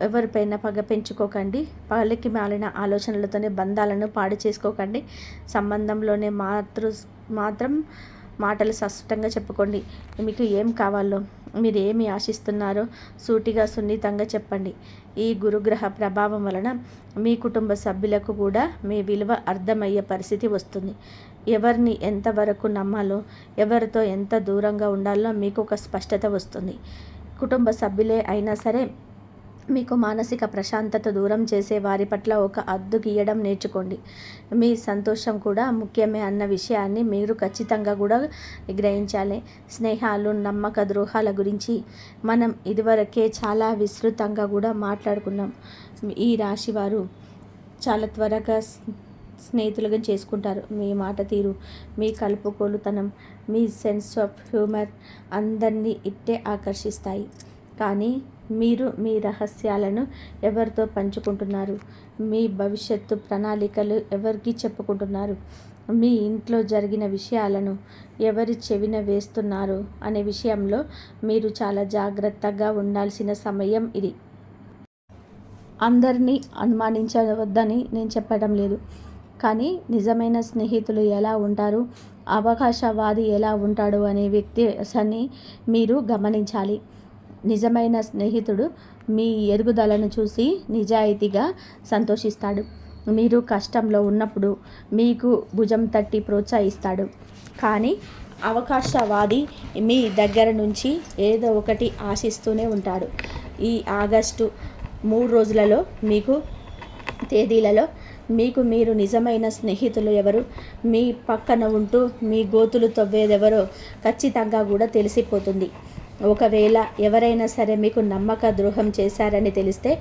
ఎవరిపైన పగ పెంచుకోకండి. పగలకి మాలిన ఆలోచనలతోనే బంధాలను పాడు చేసుకోకండి. సంబంధంలోనే మాత్రం మాటలు స్పష్టంగా చెప్పుకోండి. మీకు ఏం కావాలో, మీరు ఏమి ఆశిస్తున్నారో సూటిగా సున్నితంగా చెప్పండి. ఈ గురుగ్రహ ప్రభావం వలన మీ కుటుంబ సభ్యులకు కూడా మీ విలువ అర్థమయ్యే పరిస్థితి వస్తుంది. ఎవరిని ఎంతవరకు నమ్మాలో, ఎవరితో ఎంత దూరంగా ఉండాలో మీకు ఒక స్పష్టత వస్తుంది. కుటుంబ సభ్యులే అయినా సరే మీకు మానసిక ప్రశాంతత దూరం చేసే వారి పట్ల ఒక హద్దు గీయడం నేర్చుకోండి. మీ సంతోషం కూడా ముఖ్యమే అన్న విషయాన్ని మీరు ఖచ్చితంగా కూడా గ్రహించాలి. స్నేహాలు, నమ్మక ద్రోహాల గురించి మనం ఇదివరకే చాలా విస్తృతంగా కూడా మాట్లాడుకున్నాం. ఈ రాశి వారు చాలా త్వరగా స్నేహితులుగా చేసుకుంటారు. మీ మాట తీరు, మీ కలుపుకోలుతనం, మీ సెన్స్ ఆఫ్ హ్యూమర్ అందరినీ ఇట్టే ఆకర్షిస్తాయి. కానీ మీరు మీ రహస్యాలను ఎవరితో పంచుకుంటున్నారు, మీ భవిష్యత్తు ప్రణాళికలు ఎవరికి చెప్పుకుంటున్నారు, మీ ఇంట్లో జరిగిన విషయాలను ఎవరి చెవిన వేస్తున్నారు అనే విషయంలో మీరు చాలా జాగ్రత్తగా ఉండాల్సిన సమయం ఇది. అందరినీ అనుమానించవద్దని నేను చెప్పడం లేదు. కానీ నిజమైన స్నేహితులు ఎలా ఉంటారు, అవకాశవాది ఎలా ఉంటాడు అనే వ్యక్తిని మీరు గమనించాలి. నిజమైన స్నేహితుడు మీ ఎదుగుదలను చూసి నిజాయితీగా సంతోషిస్తాడు. మీరు కష్టంలో ఉన్నప్పుడు మీకు భుజం తట్టి ప్రోత్సహిస్తాడు. కానీ అవకాశవాది మీ దగ్గర నుంచి ఏదో ఒకటి ఆశిస్తూనే ఉంటాడు. ఈ ఆగస్టు 3 రోజులలో తేదీలలో మీకు మీరు నిజమైన స్నేహితులు ఎవరు, మీ పక్కన ఉంటూ మీ గోతులు తవ్వేదెవరో ఖచ్చితంగా కూడా తెలిసిపోతుంది. ఒకవేళ ఎవరైనా సరే మీకు నమ్మక ద్రోహం చేశారని తెలిస్తే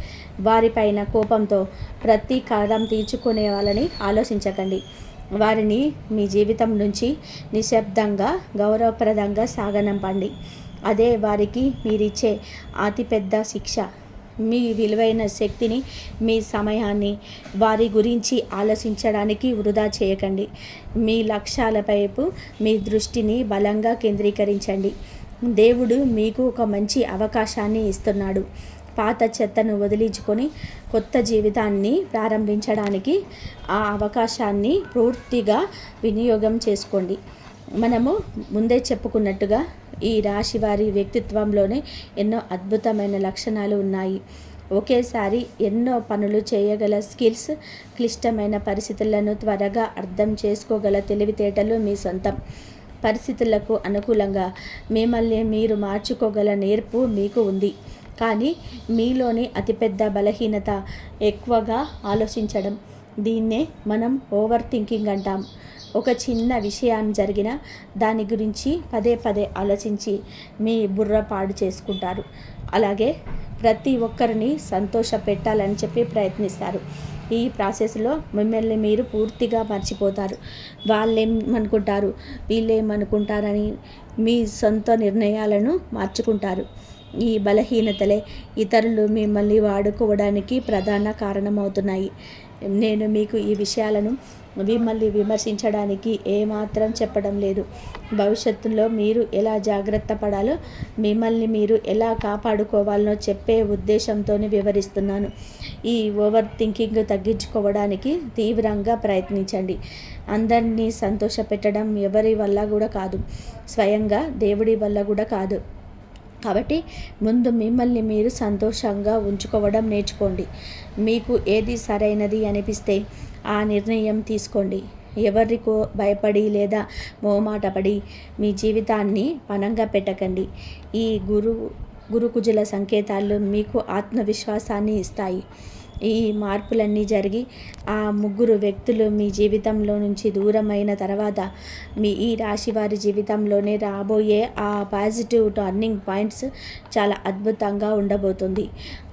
వారిపైన కోపంతో ప్రతీకారం తీర్చుకునే వాళ్ళని ఆలోచించకండి. వారిని మీ జీవితం నుంచి నిశ్శబ్దంగా గౌరవప్రదంగా సాగనంపండి. అదే వారికి మీరిచ్చే అతిపెద్ద శిక్ష. మీ విలువైన శక్తిని, మీ సమయాన్ని వారి గురించి ఆలోచించడానికి వృధా చేయకండి. మీ లక్ష్యాల వైపు మీ దృష్టిని బలంగా కేంద్రీకరించండి. దేవుడు మీకు ఒక మంచి అవకాశాన్ని ఇస్తున్నాడు. పాత చెత్తను వదిలించుకొని కొత్త జీవితాన్ని ప్రారంభించడానికి ఆ అవకాశాన్ని పూర్తిగా వినియోగం చేసుకోండి. మనము ముందే చెప్పుకున్నట్టుగా ఈ రాశి వారి వ్యక్తిత్వంలోనే ఎన్నో అద్భుతమైన లక్షణాలు ఉన్నాయి. ఒకేసారి ఎన్నో పనులు చేయగల స్కిల్స్, క్లిష్టమైన పరిస్థితులను త్వరగా అర్థం చేసుకోగల తెలివితేటలు మీ సొంతం. పరిస్థితులకు అనుకూలంగా మిమ్మల్ని మీరు మార్చుకోగల నేర్పు మీకు ఉంది. కానీ మీలోని అతిపెద్ద బలహీనత ఎక్కువగా ఆలోచించడం. దీన్నే మనం ఓవర్ థింకింగ్ అంటాం. ఒక చిన్న విషయం జరిగినా దాని గురించి పదే పదే ఆలోచించి మీ బుర్ర పాడు చేసుకుంటారు. అలాగే ప్రతి ఒక్కరిని సంతోష పెట్టాలని చెప్పి ప్రయత్నిస్తారు. ఈ ప్రాసెస్లో మిమ్మల్ని మీరు పూర్తిగా మర్చిపోతారు. వాళ్ళేమనుకుంటారు, వీళ్ళేమనుకుంటారని మీ సొంత నిర్ణయాలను మార్చుకుంటారు. ఈ బలహీనతలే ఇతరులు మిమ్మల్ని వాడుకోవడానికి ప్రధాన కారణమవుతున్నాయి. నేను మీకు ఈ విషయాలను మిమ్మల్ని విమర్శించడానికి ఏమాత్రం చెప్పడం లేదు. భవిష్యత్తులో మీరు ఎలా జాగ్రత్త పడాలో, మిమ్మల్ని మీరు ఎలా కాపాడుకోవాలనో చెప్పే ఉద్దేశంతోనే వివరిస్తున్నాను. ఈ ఓవర్ థింకింగ్ తగ్గించుకోవడానికి తీవ్రంగా ప్రయత్నించండి. అందరినీ సంతోషపెట్టడం ఎవరి వల్ల కూడా కాదు, స్వయంగా దేవుడి వల్ల కూడా కాదు. కాబట్టి ముందు మిమ్మల్ని మీరు సంతోషంగా ఉంచుకోవడం నేర్చుకోండి. మీకు ఏది సరైనది అనిపిస్తే ఆ నిర్ణయం తీసుకోండి. ఎవరికో భయపడి లేదా మోమాటపడి మీ జీవితాన్ని పణంగా పెట్టకండి. ఈ గురుకుజుల సంకేతాలు మీకు ఆత్మవిశ్వాసాన్ని ఇస్తాయి. ఈ మార్పులన్నీ జరిగి ఆ ముగ్గురు వ్యక్తులు మీ జీవితంలో నుంచి దూరమైన తర్వాత ఈ రాశి వారి జీవితంలోనే రాబోయే ఆ పాజిటివ్ టర్నింగ్ పాయింట్స్ చాలా అద్భుతంగా ఉండబోతుంది.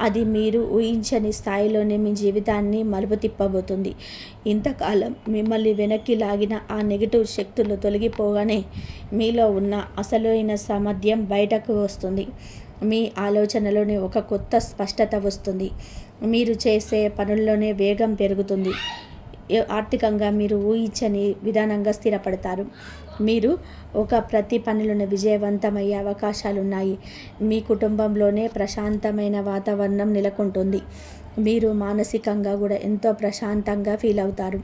అది మీరు ఊహించని స్థాయిలోనే మీ జీవితాన్ని మలుపు తిప్పబోతుంది. ఇంతకాలం మిమ్మల్ని వెనక్కి లాగిన ఆ నెగిటివ్ శక్తులు తొలగిపోగానే మీలో ఉన్న అసలైన సామర్థ్యం బయటకు వస్తుంది. మీ ఆలోచనలోనే ఒక కొత్త స్పష్టత వస్తుంది. మీరు చేసే పనుల్లోనే వేగం పెరుగుతుంది. ఆర్థికంగా మీరు ఊహించని విధానంగా స్థిరపడతారు. మీరు ప్రతి పనిలోనే విజయవంతమయ్యే అవకాశాలున్నాయి. మీ కుటుంబంలోనే ప్రశాంతమైన వాతావరణం నెలకొంటుంది. మీరు మానసికంగా కూడా ఎంతో ప్రశాంతంగా ఫీల్ అవుతారు.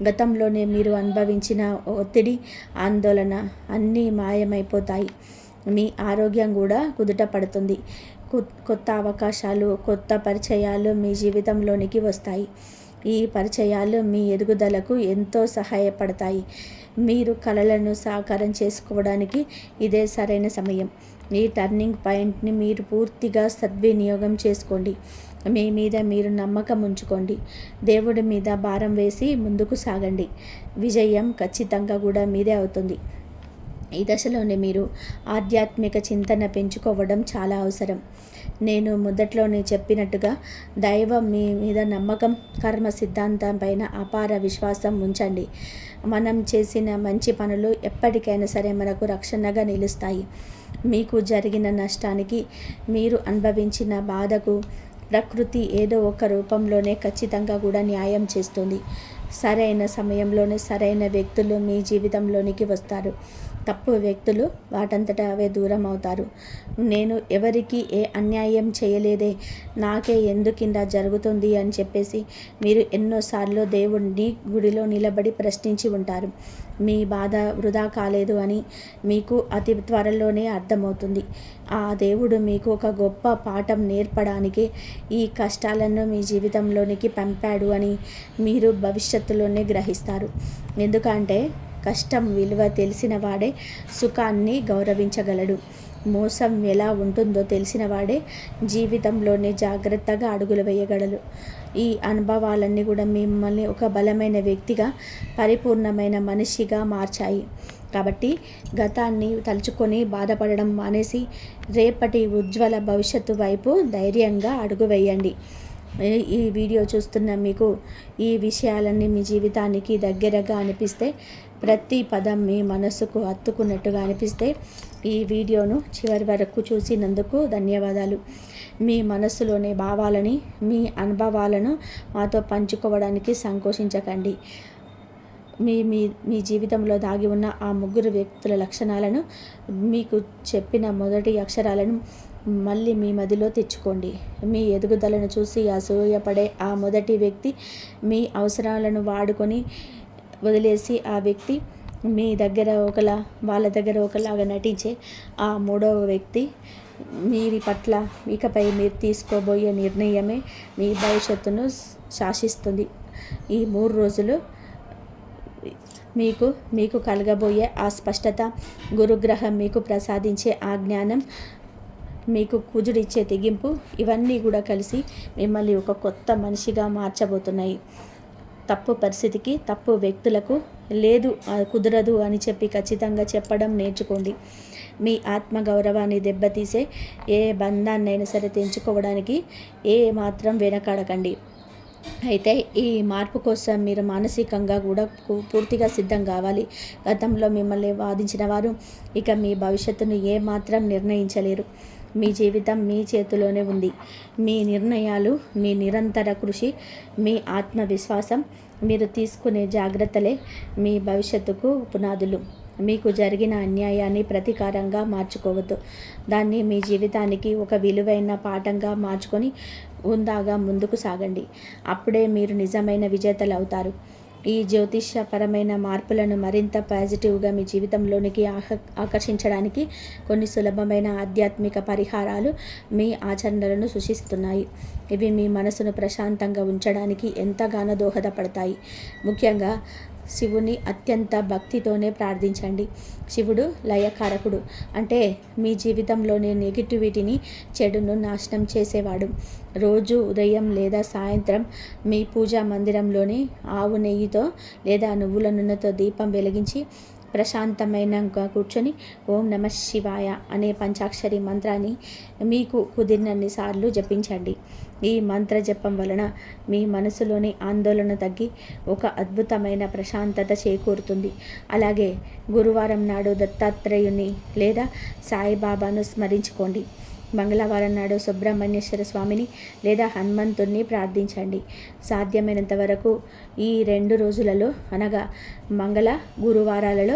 గతంలోనే మీరు అనుభవించిన ఒత్తిడి, ఆందోళన అన్నీ మాయమైపోతాయి. మీ ఆరోగ్యం కూడా కుదుట పడుతుంది. కొత్త అవకాశాలు, కొత్త పరిచయాలు మీ జీవితంలోనికి వస్తాయి. ఈ పరిచయాలు మీ ఎదుగుదలకు ఎంతో సహాయపడతాయి. మీరు కలలను సాకారం చేసుకోవడానికి ఇదే సరైన సమయం. ఈ టర్నింగ్ పాయింట్ని మీరు పూర్తిగా సద్వినియోగం చేసుకోండి. మీ మీద మీరు నమ్మకం ఉంచుకోండి. దేవుడి మీద భారం వేసి ముందుకు సాగండి. విజయం ఖచ్చితంగా కూడా మీదే అవుతుంది. ఈ దశలోనే మీరు ఆధ్యాత్మిక చింతన పెంచుకోవడం చాలా అవసరం. నేను మొదట్లోనే చెప్పినట్టుగా దైవం మీ మీద నమ్మకం, కర్మ సిద్ధాంతం పైన అపార విశ్వాసం ఉంచండి. మనం చేసిన మంచి పనులు ఎప్పటికైనా సరే మనకు రక్షణగా నిలుస్తాయి. మీకు జరిగిన నష్టానికి, మీరు అనుభవించిన బాధకు ప్రకృతి ఏదో ఒక రూపంలోనే ఖచ్చితంగా కూడా న్యాయం చేస్తుంది. సరైన సమయంలోనే సరైన వ్యక్తులు మీ జీవితంలోనికి వస్తారు. తప్పు వ్యక్తులు వాటంతటా అవే దూరం అవుతారు. నేను ఎవరికి ఏ అన్యాయం చేయలేదే, నాకే ఎందుకిందా జరుగుతుంది అని చెప్పేసి మీరు ఎన్నోసార్లు దేవుడిని గుడిలో నిలబడి ప్రశ్నించి ఉంటారు. మీ బాధ వృధా కాలేదు అని మీకు అతి త్వరలోనే అర్థమవుతుంది. ఆ దేవుడు మీకు ఒక గొప్ప పాఠం నేర్పడానికి ఈ కష్టాలను మీ జీవితంలోనికి పంపాడు అని మీరు భవిష్యత్తులోనే గ్రహిస్తారు. ఎందుకంటే కష్టం విలువ తెలిసిన వాడే సుఖాన్ని గౌరవించగలడు. మోసం ఎలా ఉంటుందో తెలిసిన వాడే జీవితంలోనే జాగ్రత్తగా అడుగులు వేయగలడు. ఈ అనుభవాలన్నీ కూడా మిమ్మల్ని ఒక బలమైన వ్యక్తిగా, పరిపూర్ణమైన మనిషిగా మార్చాయి. కాబట్టి గతాన్ని తలుచుకొని బాధపడడం మానేసి రేపటి ఉజ్వల భవిష్యత్తు వైపు ధైర్యంగా అడుగు వేయండి. ఈ వీడియో చూస్తున్న మీకు ఈ విషయాలన్నీ మీ జీవితానికి దగ్గరగా అనిపిస్తే, ప్రతి పదం మీ మనసుకు హత్తుకున్నట్టుగా అనిపిస్తే ఈ వీడియోను చివరి వరకు చూసినందుకు ధన్యవాదాలు. మీ మనస్సులోని భావాలని, మీ అనుభవాలను మాతో పంచుకోవడానికి సంకోచించకండి. మీ మీ మీ జీవితంలో దాగి ఉన్న ఆ ముగ్గురు వ్యక్తుల లక్షణాలను, మీకు చెప్పిన మొదటి అక్షరాలను మళ్ళీ మీ మదిలో తెచ్చుకోండి. మీ ఎదుగుదలను చూసి అసూయపడే ఆ మొదటి వ్యక్తి, మీ అవసరాలను వాడుకొని వదిలేసి ఆ వ్యక్తి, మీ దగ్గర ఒకలా వాళ్ళ దగ్గర ఒకలాగా నటించే ఆ మూడవ వ్యక్తి, మీరి పట్ల ఇకపై మీరు తీసుకోబోయే నిర్ణయమే మీ భవిష్యత్తును శాసిస్తుంది. ఈ 3 రోజులు మీకు కలగబోయే ఆ స్పష్టత, గురుగ్రహం మీకు ప్రసాదించే ఆ జ్ఞానం, మీకు కుజుడిచ్చే తెగింపు, ఇవన్నీ కూడా కలిసి మిమ్మల్ని ఒక కొత్త మనిషిగా మార్చబోతున్నాయి. తప్పు పరిస్థితికి, తప్పు వ్యక్తులకు లేదు, కుదరదు అని చెప్పి ఖచ్చితంగా చెప్పడం నేర్చుకోండి. మీ ఆత్మగౌరవాన్ని దెబ్బతీసే ఏ బంధాన్నైనా సరే తెంచుకోవడానికి ఏ మాత్రం వెనకాడకండి. అయితే ఈ మార్పు కోసం మీరు మానసికంగా కూడా పూర్తిగా సిద్ధం కావాలి. గతంలో మిమ్మల్ని వాదించిన వారు ఇక మీ భవిష్యత్తును ఏమాత్రం నిర్ణయించలేరు. మీ జీవితం మీ చేతిలోనే ఉంది. మీ నిర్ణయాలు, మీ నిరంతర కృషి, మీ ఆత్మవిశ్వాసం, మీరు తీసుకునే జాగ్రత్తలే మీ భవిష్యత్తుకు పునాదులు. మీకు జరిగిన అన్యాయాన్ని ప్రతీకారంగా మార్చుకోవద్దు. దాన్ని మీ జీవితానికి ఒక విలువైన పాఠంగా మార్చుకొని హుందాగా ముందుకు సాగండి. అప్పుడే మీరు నిజమైన విజేతలు అవుతారు. ఈ జ్యోతిష్యపరమైన మార్పులను మరింత పాజిటివ్గా మీ జీవితంలోనికి ఆకర్షించడానికి కొన్ని సులభమైన ఆధ్యాత్మిక పరిహారాలు మీ ఆచరణలను సూచిస్తున్నాయి. ఇవి మీ మనసును ప్రశాంతంగా ఉంచడానికి ఎంతగానో దోహదపడతాయి. ముఖ్యంగా శివుని అత్యంత భక్తితోనే ప్రార్థించండి. శివుడు లయకారకుడు, అంటే మీ జీవితంలోని నెగిటివిటీని, చెడును నాశనం చేసేవాడు. రోజు ఉదయం లేదా సాయంత్రం మీ పూజా మందిరంలోని ఆవు నెయ్యితో లేదా నువ్వుల నూనెతో దీపం వెలిగించి ప్రశాంతమైనగా కూర్చొని ఓం నమః శివాయ అనే పంచాక్షరి మంత్రాన్ని మీకు కుదిరినన్ని సార్లు జపించండి. ఈ మంత్ర జపం వలన మీ మనసులోని ఆందోళన తగ్గి ఒక అద్భుతమైన ప్రశాంతత చేకూరుతుంది. అలాగే గురువారం నాడు దత్తాత్రేయుని లేదా సాయిబాబాను స్మరించుకోండి. మంగళవారం నాడు సుబ్రహ్మణ్యేశ్వర స్వామిని లేదా హనుమంతుణ్ణి ప్రార్థించండి. సాధ్యమైనంత వరకు ఈ 2 రోజులలో, అనగా మంగళ గురువారాలలో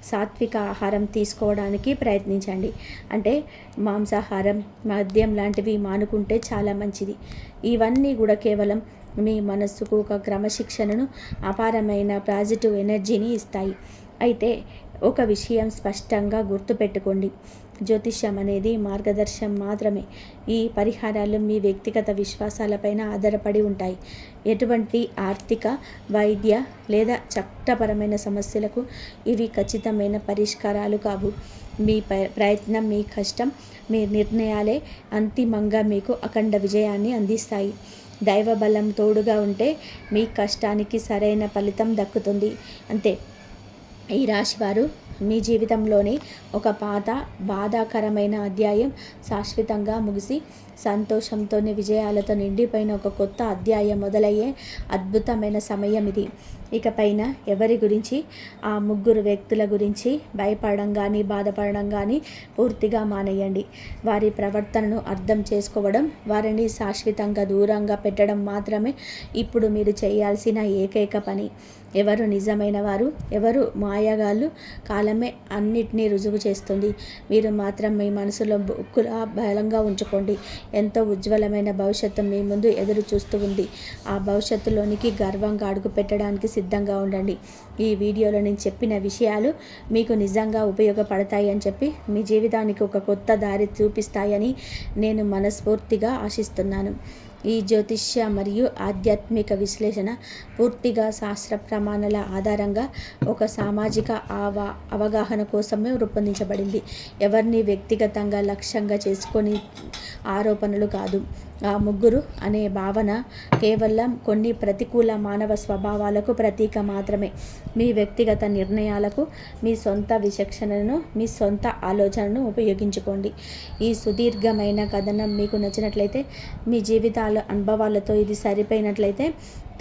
సాత్విక ఆహారం తీసుకోవడానికి ప్రయత్నించండి. అంటే మాంసాహారం, మద్యం లాంటివి మానుకుంటే చాలా మంచిది. ఇవన్నీ కూడా కేవలం మీ మనస్సుకు ఒక క్రమశిక్షణను, అపారమైన పాజిటివ్ ఎనర్జీని ఇస్తాయి. అయితే ఒక విషయం స్పష్టంగా గుర్తుపెట్టుకోండి, జ్యోతిష్యం అనేది మార్గదర్శనం మాత్రమే. ఈ పరిహారాలు మీ వ్యక్తిగత విశ్వాసాలపైన ఆధారపడి ఉంటాయి. ఎటువంటి ఆర్థిక, వైద్య లేదా చట్టపరమైన సమస్యలకు ఇవి ఖచ్చితమైన పరిష్కారాలు కావు. మీ ప్రయత్నం, మీ కష్టం, మీ నిర్ణయాలే అంతిమంగా మీకు అఖండ విజయాన్ని అందిస్తాయి. దైవ బలం తోడుగా ఉంటే మీ కష్టానికి సరైన ఫలితం దక్కుతుంది. అంతే. ఈ రాశివారు మీ జీవితంలోని ఒక పాత బాధాకరమైన అధ్యాయం శాశ్వతంగా ముగిసి సంతోషంతోనే విజయాలతో నిండిపోయిన ఒక కొత్త అధ్యాయం మొదలయ్యే అద్భుతమైన సమయం ఇది. ఇకపైన ఎవరి గురించి, ఆ 3 వ్యక్తుల గురించి భయపడడం కానీ, బాధపడడం కానీ పూర్తిగా మానేయండి. వారి ప్రవర్తనను అర్థం చేసుకోవడం, వారిని శాశ్వతంగా దూరంగా పెట్టడం మాత్రమే ఇప్పుడు మీరు చేయాల్సిన ఏకైక పని. ఎవరు నిజమైన వారు, ఎవరు మాయగాళ్ళు, కాలమే అన్నిటినీ రుజువు చేస్తుంది. మీరు మాత్రం మీ మనసులో బుక్కులా బలంగా ఉంచుకోండి. ఎంతో ఉజ్వలమైన భవిష్యత్తు మీ ముందు ఎదురు చూస్తూ ఉంది. ఆ భవిష్యత్తులోనికి గర్వంగా అడుగు పెట్టడానికి సిద్ధంగా ఉండండి. ఈ వీడియోలో నేను చెప్పిన విషయాలు మీకు నిజంగా ఉపయోగపడతాయి అని చెప్పి, మీ జీవితానికి ఒక కొత్త దారి చూపిస్తాయని నేను మనస్ఫూర్తిగా ఆశిస్తున్నాను. ఈ జ్యోతిష్య మరియు ఆధ్యాత్మిక విశ్లేషణ పూర్తిగా శాస్త్ర ప్రమాణాల ఆధారంగా ఒక సామాజిక అవగాహన కోసమే రూపొందించబడింది. ఎవరిని వ్యక్తిగతంగా లక్ష్యంగా చేసుకొని ఆరోపణలు కాదు. ఆ ముగ్గురు అనే భావన కేవలం కొన్ని ప్రతికూల మానవ స్వభావాలకు ప్రతీక మాత్రమే. మీ వ్యక్తిగత నిర్ణయాలకు మీ సొంత విచక్షణను, మీ సొంత ఆలోచనను ఉపయోగించుకోండి. ఈ సుదీర్ఘమైన కథనం మీకు నచ్చినట్లయితే, మీ జీవితాల అనుభవాలతో ఇది సరిపోయినట్లయితే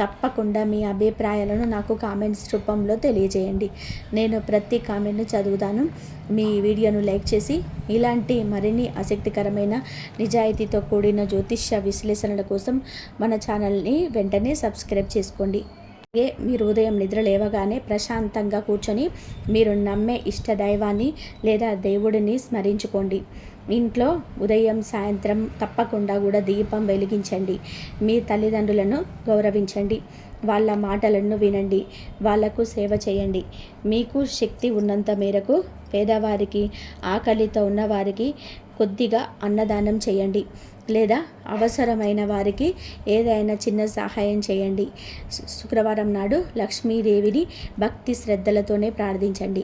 తప్పకుండా మీ అభిప్రాయాలను నాకు కామెంట్స్ రూపంలో తెలియజేయండి. నేను ప్రతి కామెంట్ను చదువుతాను. మీ వీడియోను లైక్ చేసి ఇలాంటి మరిన్ని ఆసక్తికరమైన నిజాయితీతో కూడిన జ్యోతిష్య విశ్లేషణల కోసం మన ఛానల్ని వెంటనే సబ్స్క్రైబ్ చేసుకోండి. అలాగే మీరు ఉదయం నిద్ర లేవగానే ప్రశాంతంగా కూర్చొని మీరు నమ్మే ఇష్ట దైవాన్ని లేదా దేవుడిని స్మరించుకోండి. ఇంట్లో ఉదయం సాయంత్రం తప్పకుండా కూడా దీపం వెలిగించండి. మీ తల్లిదండ్రులను గౌరవించండి. వాళ్ళ మాటలను వినండి. వాళ్లకు సేవ చేయండి. మీకు శక్తి ఉన్నంత మేరకు పేదవారికి, ఆకలితో ఉన్నవారికి కొద్దిగా అన్నదానం చేయండి, లేదా అవసరమైన వారికి ఏదైనా చిన్న సహాయం చేయండి. శుక్రవారం నాడు లక్ష్మీదేవిని భక్తి శ్రద్ధలతోనే ప్రార్థించండి.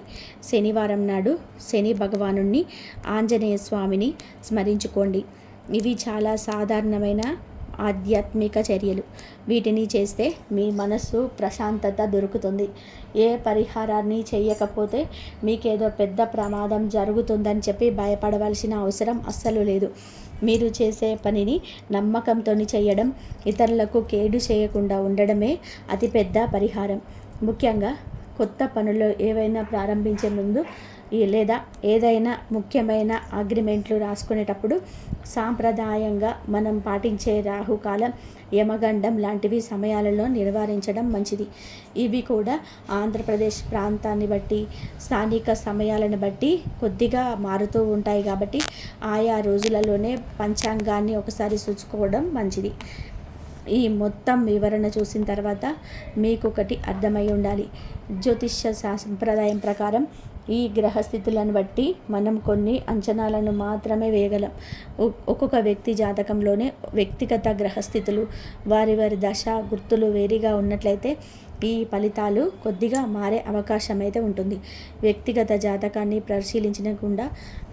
శనివారం నాడు శని భగవానుణ్ణి, ఆంజనేయ స్వామిని స్మరించుకోండి. ఇవి చాలా సాధారణమైన ఆధ్యాత్మిక చర్యలు. వీటిని చేస్తే మీ మనస్సు ప్రశాంతత దొరుకుతుంది. ఏ పరిహారాన్ని చేయకపోతే మీకేదో పెద్ద ప్రమాదం జరుగుతుందని చెప్పి భయపడవలసిన అవసరం అస్సలు లేదు. మీరు చేసే పనిని నమ్మకంతో చేయడం, ఇతరులకు కేడు చేయకుండా ఉండడమే అతిపెద్ద పరిహారం. ముఖ్యంగా కొత్త పనులు ఏవైనా ప్రారంభించే ముందు లేదా ఏదైనా ముఖ్యమైన అగ్రిమెంట్లు రాసుకునేటప్పుడు సాంప్రదాయంగా మనం పాటించే రాహుకాలం, యమగండం లాంటివి సమయాలలో నివారించడం మంచిది. ఇవి కూడా ఆంధ్రప్రదేశ్ ప్రాంతాన్ని బట్టి, స్థానిక సమయాలను బట్టి కొద్దిగా మారుతూ ఉంటాయి. కాబట్టి ఆయా రోజులలోనే పంచాంగాన్ని ఒకసారి చూసుకోవడం మంచిది. ఈ మొత్తం వివరణ చూసిన తర్వాత మీకు ఒకటి అర్థమై ఉండాలి. జ్యోతిష్య సంప్రదాయం ప్రకారం ఈ గ్రహస్థితులను బట్టి మనం కొన్ని అంచనాలను మాత్రమే వేయగలం. ఒక్కొక్క వ్యక్తి జాతకంలోనే వ్యక్తిగత గ్రహస్థితులు, వారి దశ గుర్తులు వేరుగా ఉన్నట్లయితే ఈ ఫలితాలు కొద్దిగా మారే అవకాశం అయితే ఉంటుంది. వ్యక్తిగత జాతకాన్ని పరిశీలించకుండా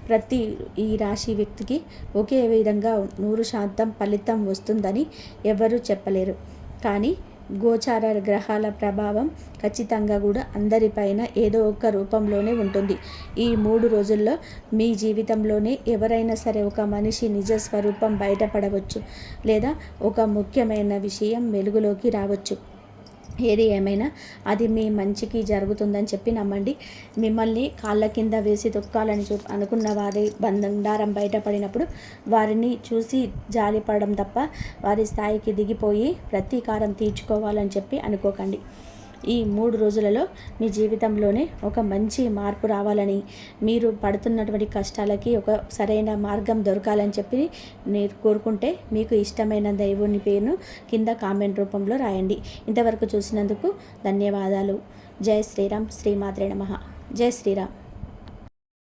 ప్రతి ఈ రాశి వ్యక్తికి ఒకే విధంగా 100% ఫలితం వస్తుందని ఎవరూ చెప్పలేరు. కానీ గోచార గ్రహాల ప్రభావం ఖచ్చితంగా కూడా అందరిపైన ఏదో ఒక రూపంలోనే ఉంటుంది. ఈ 3 రోజుల్లో మీ జీవితంలోనే ఎవరైనా సరే ఒక మనిషి నిజ స్వరూపం బయటపడవచ్చు, లేదా ఒక ముఖ్యమైన విషయం వెలుగులోకి రావచ్చు. ఏది ఏమైనా అది మీ మంచికి జరుగుతుందని చెప్పి నమ్మండి. మిమ్మల్ని కాళ్ళ కింద వేసి తొక్కాలని అనుకున్న వారి బండారం బయటపడినప్పుడు వారిని చూసి జాలిపడడం తప్ప వారి స్థాయికి దిగిపోయి ప్రతీకారం తీర్చుకోవాలని చెప్పి అనుకోకండి. ఈ 3 రోజులలో మీ జీవితంలోనే ఒక మంచి మార్పు రావాలని, మీరు పడుతున్నటువంటి కష్టాలకి ఒక సరైన మార్గం దొరకాలని చెప్పి మీరు కోరుకుంటే మీకు ఇష్టమైన దైవుని పేరును కింద కామెంట్ రూపంలో రాయండి. ఇంతవరకు చూసినందుకు ధన్యవాదాలు. జై శ్రీరామ్. శ్రీమాత్రే నమః. జై శ్రీరామ్.